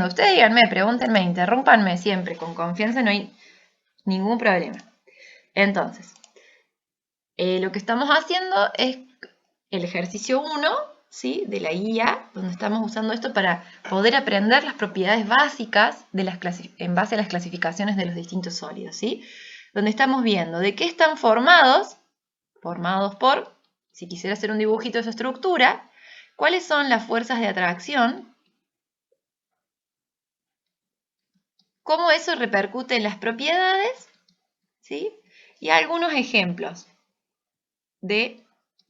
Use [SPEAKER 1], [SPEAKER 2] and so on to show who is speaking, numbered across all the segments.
[SPEAKER 1] diciendo. Ustedes díganme, pregúntenme, interrúmpanme siempre. Con confianza no hay ningún problema. Entonces, lo que estamos haciendo es el ejercicio 1, ¿sí?, de la guía, donde estamos usando esto para poder aprender las propiedades básicas en base a las clasificaciones de los distintos sólidos, ¿sí? Donde estamos viendo de qué están formados por, si quisiera hacer un dibujito de su estructura, cuáles son las fuerzas de atracción, cómo eso repercute en las propiedades, ¿sí?, y algunos ejemplos de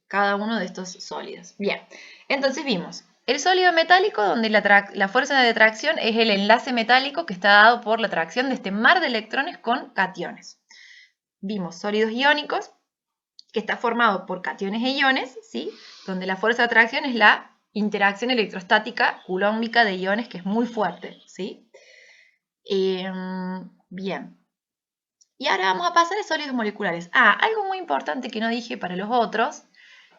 [SPEAKER 1] cada uno de estos sólidos. Bien, entonces vimos el sólido metálico, donde la fuerza de atracción es el enlace metálico que está dado por la atracción de este mar de electrones con cationes. Vimos sólidos iónicos, que está formado por cationes e iones, ¿sí?, donde la fuerza de atracción es la interacción electrostática coulombica de iones, que es muy fuerte, ¿sí? Bien. Y ahora vamos a pasar a sólidos moleculares. Algo muy importante que no dije para los otros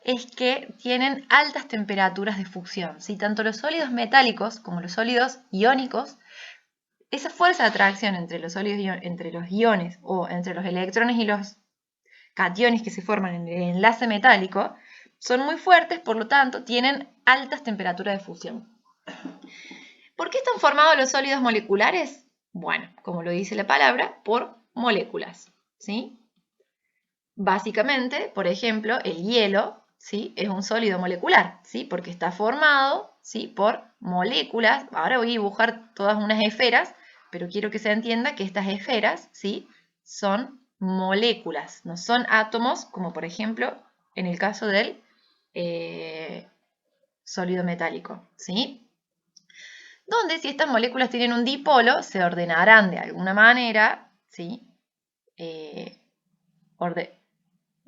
[SPEAKER 1] es que tienen altas temperaturas de fusión, ¿sí? Tanto los sólidos metálicos como los sólidos iónicos, esa fuerza de atracción entre los iones o entre los electrones y los cationes que se forman en el enlace metálico son muy fuertes, por lo tanto tienen altas temperaturas de fusión. ¿Por qué están formados los sólidos moleculares? Bueno, como lo dice la palabra, por moléculas, ¿sí? Básicamente, por ejemplo, el hielo, ¿sí?, es un sólido molecular, ¿sí?, porque está formado, ¿sí?, por moléculas. Ahora voy a dibujar todas unas esferas, pero quiero que se entienda que estas esferas, ¿sí?, son moléculas, no son átomos, como por ejemplo en el caso del sólido metálico, ¿sí? Donde si estas moléculas tienen un dipolo, se ordenarán de alguna manera, ¿sí?, de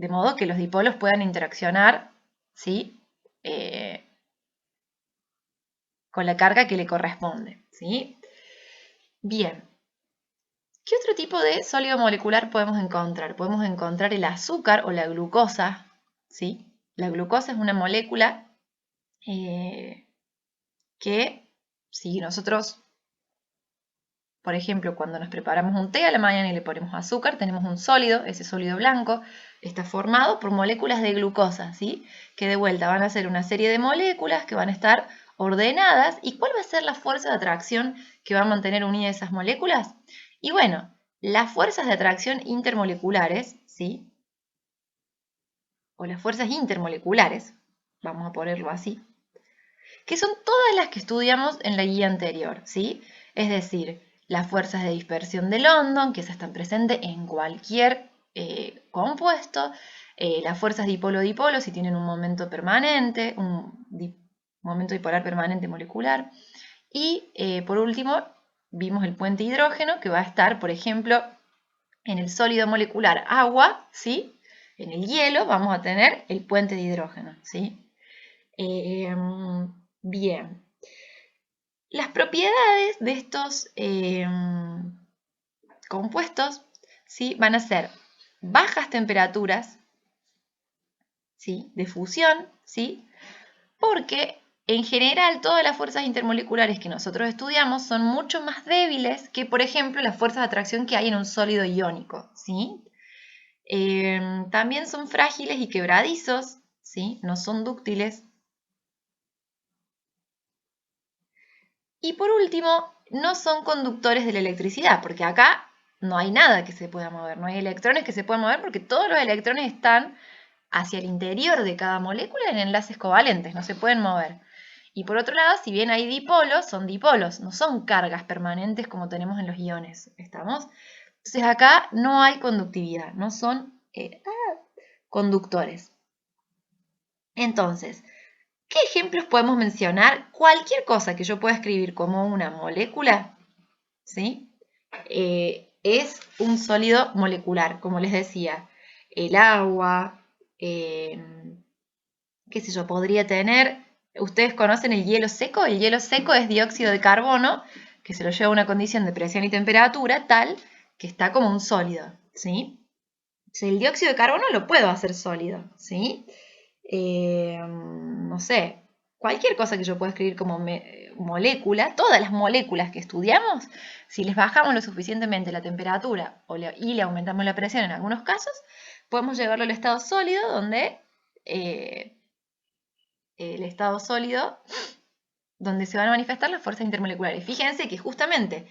[SPEAKER 1] modo que los dipolos puedan interaccionar, ¿sí?, con la carga que le corresponde, ¿sí? Bien. ¿Qué otro tipo de sólido molecular podemos encontrar? Podemos encontrar el azúcar o la glucosa, ¿sí? La glucosa es una molécula que, si nosotros, por ejemplo, cuando nos preparamos un té a la mañana y le ponemos azúcar, tenemos un sólido, ese sólido blanco está formado por moléculas de glucosa, ¿sí?, que de vuelta van a ser una serie de moléculas que van a estar ordenadas. ¿Y cuál va a ser la fuerza de atracción que va a mantener unidas esas moléculas? Y bueno, las fuerzas de atracción intermoleculares, ¿sí?, o las fuerzas intermoleculares, vamos a ponerlo así, que son todas las que estudiamos en la guía anterior, ¿sí? Es decir, las fuerzas de dispersión de London, que esas están presentes en cualquier compuesto, las fuerzas dipolo-dipolo, si tienen un momento permanente, un momento dipolar permanente molecular, y por último, vimos el puente hidrógeno, que va a estar, por ejemplo, en el sólido molecular agua, ¿sí? En el hielo vamos a tener el puente de hidrógeno, ¿sí? Bien. Las propiedades de estos compuestos, ¿sí?, van a ser bajas temperaturas, ¿sí?, de fusión, ¿sí?, porque en general todas las fuerzas intermoleculares que nosotros estudiamos son mucho más débiles que, por ejemplo, las fuerzas de atracción que hay en un sólido iónico, ¿sí? También son frágiles y quebradizos, ¿sí?, no son dúctiles. Y por último, no son conductores de la electricidad, porque acá no hay nada que se pueda mover, no hay electrones que se puedan mover porque todos los electrones están hacia el interior de cada molécula en enlaces covalentes, no se pueden mover. Y por otro lado, si bien hay dipolos, son dipolos, no son cargas permanentes como tenemos en los iones, ¿estamos? Entonces acá no hay conductividad, no son conductores. Entonces, ¿qué ejemplos podemos mencionar? Cualquier cosa que yo pueda escribir como una molécula, ¿sí?, es un sólido molecular, como les decía. El agua, qué sé yo, podría tener, ustedes conocen el hielo seco es dióxido de carbono, que se lo lleva a una condición de presión y temperatura tal que está como un sólido, ¿sí? Entonces, el dióxido de carbono lo puedo hacer sólido, ¿sí? No sé, cualquier cosa que yo pueda escribir como molécula, todas las moléculas que estudiamos, si les bajamos lo suficientemente la temperatura y le aumentamos la presión en algunos casos, podemos llevarlo al estado sólido, donde el estado sólido, donde se van a manifestar las fuerzas intermoleculares. Fíjense que justamente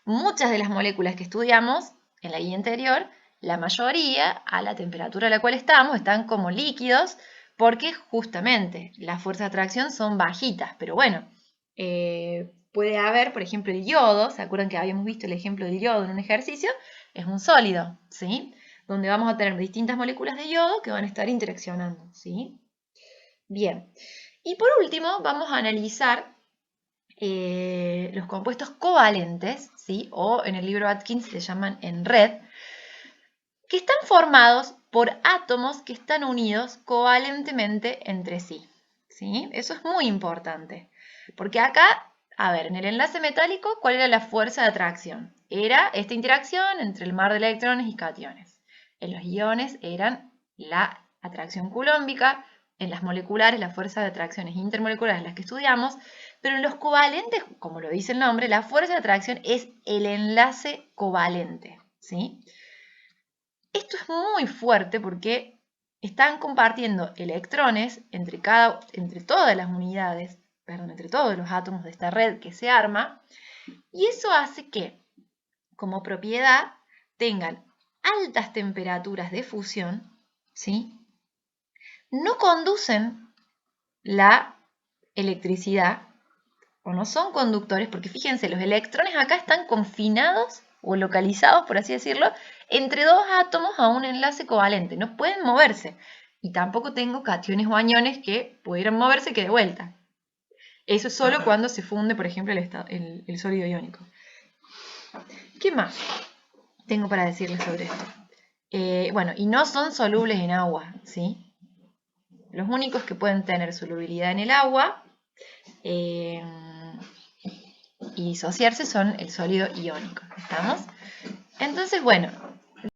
[SPEAKER 1] muchas de las moléculas que estudiamos en la guía anterior, la mayoría, a la temperatura a la cual están como líquidos, porque justamente las fuerzas de atracción son bajitas. Pero bueno, puede haber, por ejemplo, el yodo. ¿Se acuerdan que habíamos visto el ejemplo del yodo en un ejercicio? Es un sólido, ¿sí? Donde vamos a tener distintas moléculas de yodo que van a estar interaccionando, ¿sí? Bien. Y por último, vamos a analizar los compuestos covalentes, ¿sí? O en el libro Atkins se llaman en red, que están formados por átomos que están unidos covalentemente entre sí, ¿sí? Eso es muy importante, porque acá, a ver, en el enlace metálico, ¿cuál era la fuerza de atracción? Era esta interacción entre el mar de electrones y cationes. En los iones eran la atracción coulombica, en las moleculares las fuerzas de atracciones intermoleculares las que estudiamos, pero en los covalentes, como lo dice el nombre, la fuerza de atracción es el enlace covalente, ¿sí? Esto es muy fuerte porque están compartiendo electrones entre todas las unidades, perdón, entre todos los átomos de esta red que se arma, y eso hace que, como propiedad, tengan altas temperaturas de fusión, ¿sí? No conducen la electricidad o no son conductores, porque fíjense, los electrones acá están confinados o localizados, por así decirlo, entre dos átomos a un enlace covalente. No pueden moverse. Y tampoco tengo cationes o aniones que pudieran moverse que de vuelta. Eso es solo cuando se funde, por ejemplo, el sólido iónico. ¿Qué más tengo para decirles sobre esto? Bueno, y no son solubles en agua, ¿sí? Los únicos que pueden tener solubilidad en el agua y disociarse son el sólido iónico. ¿Estamos? Entonces, bueno,